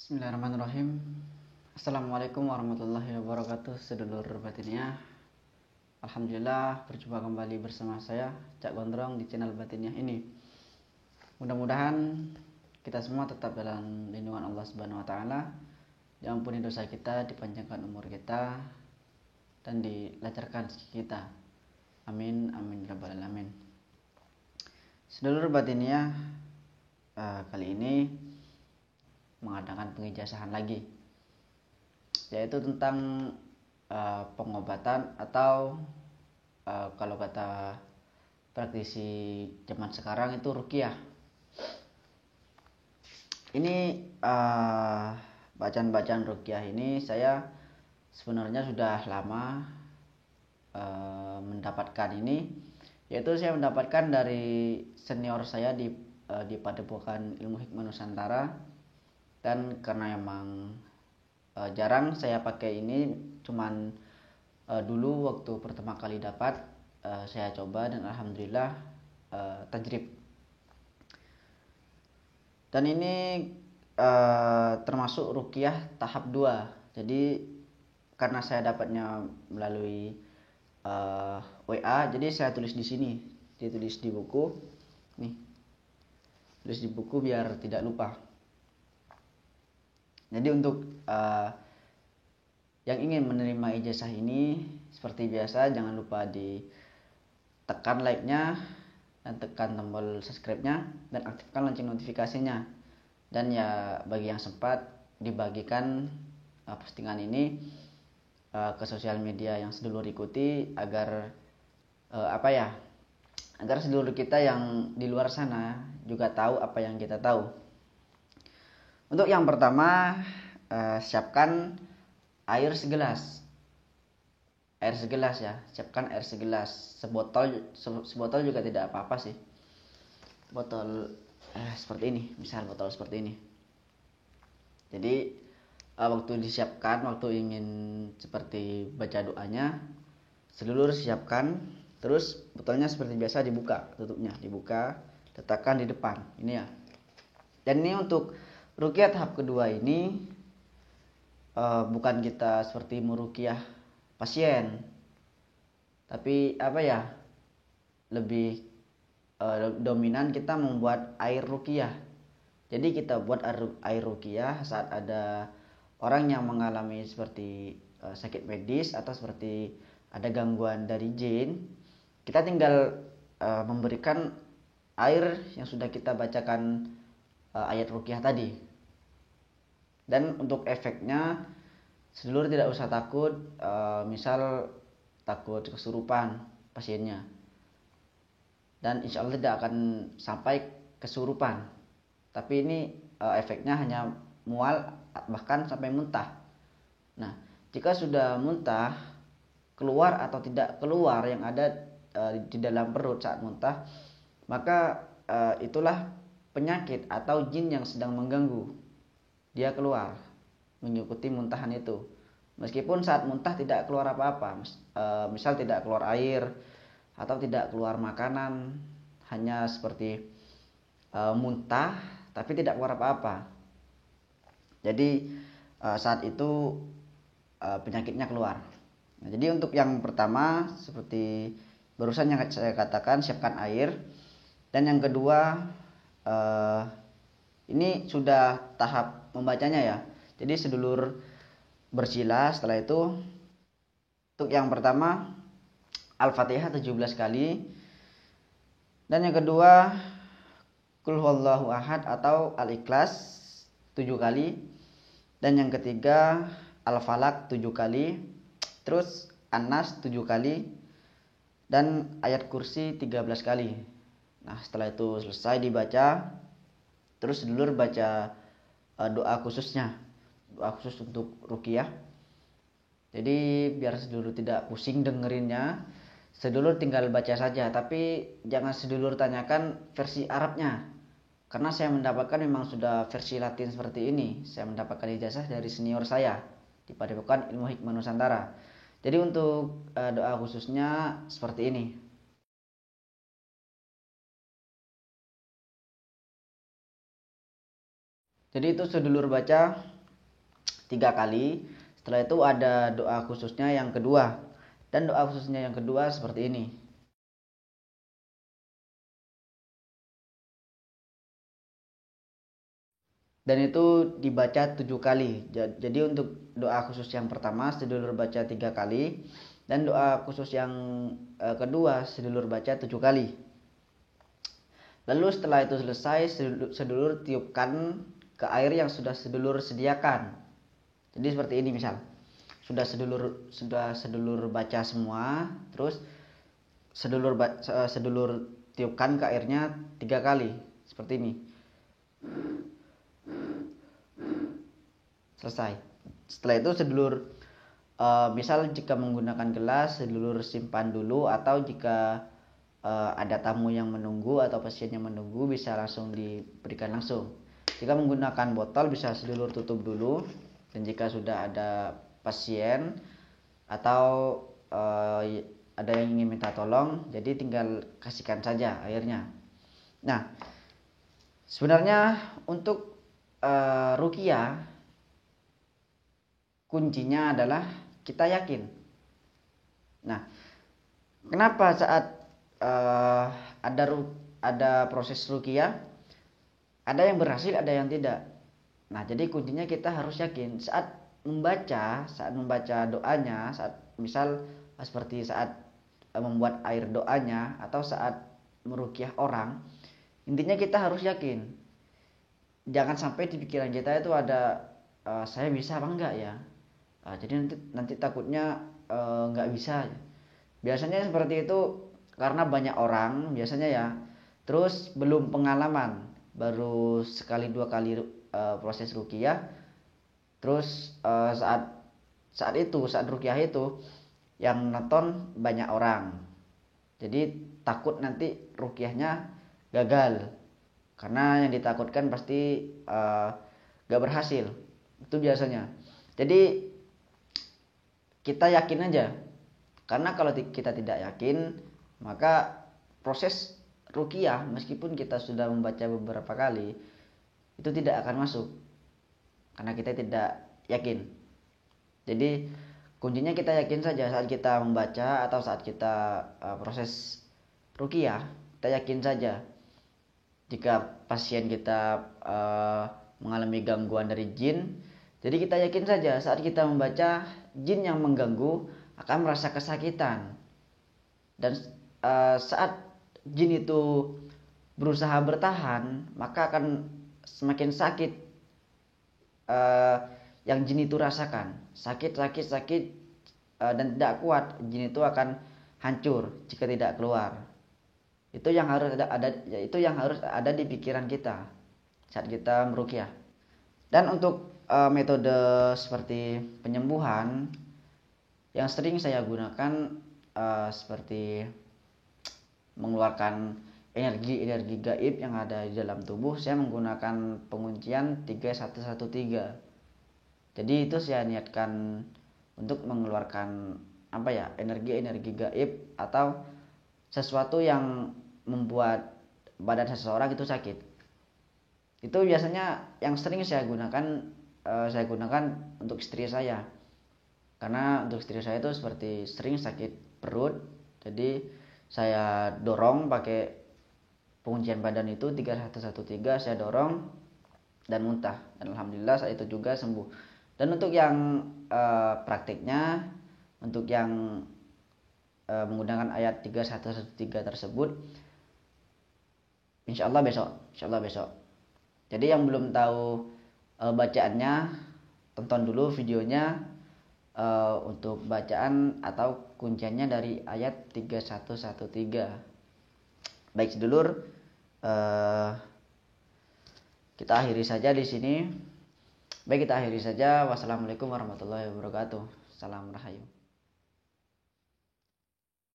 Bismillahirrahmanirrahim. Assalamualaikum warahmatullahi wabarakatuh, sedulur batiniah. Alhamdulillah berjumpa kembali bersama saya Cak Gondrong di channel batiniah ini. Mudah-mudahan kita semua tetap dalam lindungan Allah Subhanahu wa taala, diampuni dosa kita, dipanjangkan umur kita, dan dilancarkan rezeki kita. Amin amin ya rabbal alamin. Sedulur batiniah, kali ini mengadakan pengijazahan lagi, yaitu tentang pengobatan atau kalau kata praktisi zaman sekarang itu ruqyah. Ini bacaan-bacaan ruqyah ini saya sebenarnya sudah lama mendapatkan ini, yaitu saya mendapatkan dari senior saya di Padepokan Ilmu Hikmah Nusantara. Dan karena emang jarang saya pakai ini, cuman dulu waktu pertama kali dapat saya coba dan alhamdulillah tajrib. Dan ini termasuk ruqyah tahap 2. Jadi karena saya dapatnya melalui WA, jadi saya tulis di sini, ditulis di buku. Nih, tulis di buku biar tidak lupa. Jadi untuk yang ingin menerima ijazah ini, seperti biasa jangan lupa ditekan like-nya dan tekan tombol subscribe-nya dan aktifkan lonceng notifikasinya. Dan ya bagi yang sempat dibagikan postingan ini ke sosial media yang sedulur ikuti agar agar sedulur kita yang di luar sana juga tahu apa yang kita tahu. Untuk yang pertama, siapkan air segelas. Air segelas ya, siapkan air segelas. Sebotol juga tidak apa-apa sih. Botol seperti ini, misal botol seperti ini. Jadi waktu disiapkan, waktu ingin seperti baca doanya, sedulur siapkan. Terus botolnya seperti biasa dibuka, tutupnya dibuka, letakkan di depan. Ini ya. Dan ini untuk ruqyah tahap kedua ini bukan kita seperti meruqyah pasien, tapi lebih dominan kita membuat air ruqyah. Jadi kita buat air ruqyah saat ada orang yang mengalami seperti sakit medis atau seperti ada gangguan dari jin, kita tinggal memberikan air yang sudah kita bacakan ayat ruqyah tadi. Dan untuk efeknya sedulur tidak usah takut, misal takut kesurupan pasiennya, dan insya Allah tidak akan sampai kesurupan, tapi ini efeknya hanya mual bahkan sampai muntah. Nah, jika sudah muntah, keluar atau tidak keluar yang ada di dalam perut saat muntah, maka itulah penyakit atau jin yang sedang mengganggu. Dia keluar mengikuti muntahan itu. Meskipun saat muntah tidak keluar apa-apa, misal tidak keluar air atau tidak keluar makanan, hanya seperti muntah tapi tidak keluar apa-apa. Jadi saat itu penyakitnya keluar. Nah, jadi untuk yang pertama seperti barusan yang saya katakan, siapkan air. Dan yang kedua, ini sudah tahap membacanya ya. Jadi sedulur bersila. Setelah itu untuk yang pertama Al-Fatihah 17 kali. Dan yang kedua Qul huwallahu ahad atau Al-Ikhlas 7 kali. Dan yang ketiga Al-Falaq 7 kali. Terus An-Nas 7 kali. Dan ayat kursi 13 kali. Nah, setelah itu selesai dibaca, terus sedulur baca doa khususnya, doa khusus untuk ruqyah. Jadi biar sedulur tidak pusing dengerinnya, sedulur tinggal baca saja, tapi jangan sedulur tanyakan versi Arabnya, karena saya mendapatkan memang sudah versi Latin seperti ini. Saya mendapatkan ijazah dari senior saya di Padepokan Ilmu Hikmah Nusantara. Jadi untuk doa khususnya seperti ini. Jadi itu sedulur baca 3 kali. Setelah itu ada doa khususnya yang kedua. Dan doa khususnya yang kedua seperti ini. Dan itu dibaca 7 kali. Jadi untuk doa khusus yang pertama sedulur baca 3 kali. Dan doa khusus yang kedua sedulur baca 7 kali. Lalu setelah itu selesai, sedulur tiupkan ke air yang sudah sedulur sediakan. Jadi seperti ini misal. Sudah sedulur baca semua, terus sedulur tiupkan ke airnya 3 kali. Seperti ini. Selesai. Setelah itu sedulur misal jika menggunakan gelas, sedulur simpan dulu, atau jika ada tamu yang menunggu atau pasien yang menunggu bisa langsung diberikan langsung. Jika menggunakan botol bisa sedulur tutup dulu, dan jika sudah ada pasien atau ada yang ingin minta tolong, jadi tinggal kasihkan saja airnya. Nah, sebenarnya untuk ruqyah kuncinya adalah kita yakin. Nah, kenapa saat ada proses ruqyah ada yang berhasil, ada yang tidak. Nah, jadi kuncinya kita harus yakin saat membaca doanya, saat misal seperti saat membuat air doanya atau saat meruqyah orang, intinya kita harus yakin. Jangan sampai di pikiran kita itu ada saya bisa apa enggak ya. Jadi nanti takutnya enggak bisa. Biasanya seperti itu karena banyak orang biasanya ya, terus belum pengalaman, baru sekali 2 kali proses ruqyah, terus saat ruqyah itu yang nonton banyak orang, jadi takut nanti ruqyahnya gagal, karena yang ditakutkan pasti gak berhasil itu biasanya. Jadi kita yakin aja, karena kalau kita tidak yakin maka proses ruqyah meskipun kita sudah membaca beberapa kali itu tidak akan masuk karena kita tidak yakin. Jadi kuncinya kita yakin saja saat kita membaca atau saat kita proses ruqyah, kita yakin saja. Jika pasien kita mengalami gangguan dari jin, jadi kita yakin saja saat kita membaca, jin yang mengganggu akan merasa kesakitan. Dan saat jin itu berusaha bertahan, maka akan semakin sakit yang jin itu rasakan. Sakit dan tidak kuat, jin itu akan hancur jika tidak keluar. Itu yang harus ada di pikiran kita saat kita meruqyah. Dan untuk metode seperti penyembuhan yang sering saya gunakan seperti mengeluarkan energi gaib yang ada di dalam tubuh, saya menggunakan penguncian 3113. Jadi itu saya niatkan untuk mengeluarkan energi gaib atau sesuatu yang membuat badan seseorang itu sakit. Itu biasanya yang sering saya gunakan untuk istri saya. Karena untuk istri saya itu seperti sering sakit perut, jadi saya dorong pakai penguncian badan itu 3113, saya dorong dan muntah, dan alhamdulillah saat itu juga sembuh. Dan untuk yang praktiknya, untuk yang menggunakan ayat 3113 tersebut, insya Allah besok. Jadi yang belum tahu bacaannya, tonton dulu videonya untuk bacaan atau kunciannya dari ayat 3113. Baik sedulur, kita akhiri saja di sini. Wassalamualaikum warahmatullahi wabarakatuh. Salam rahayu.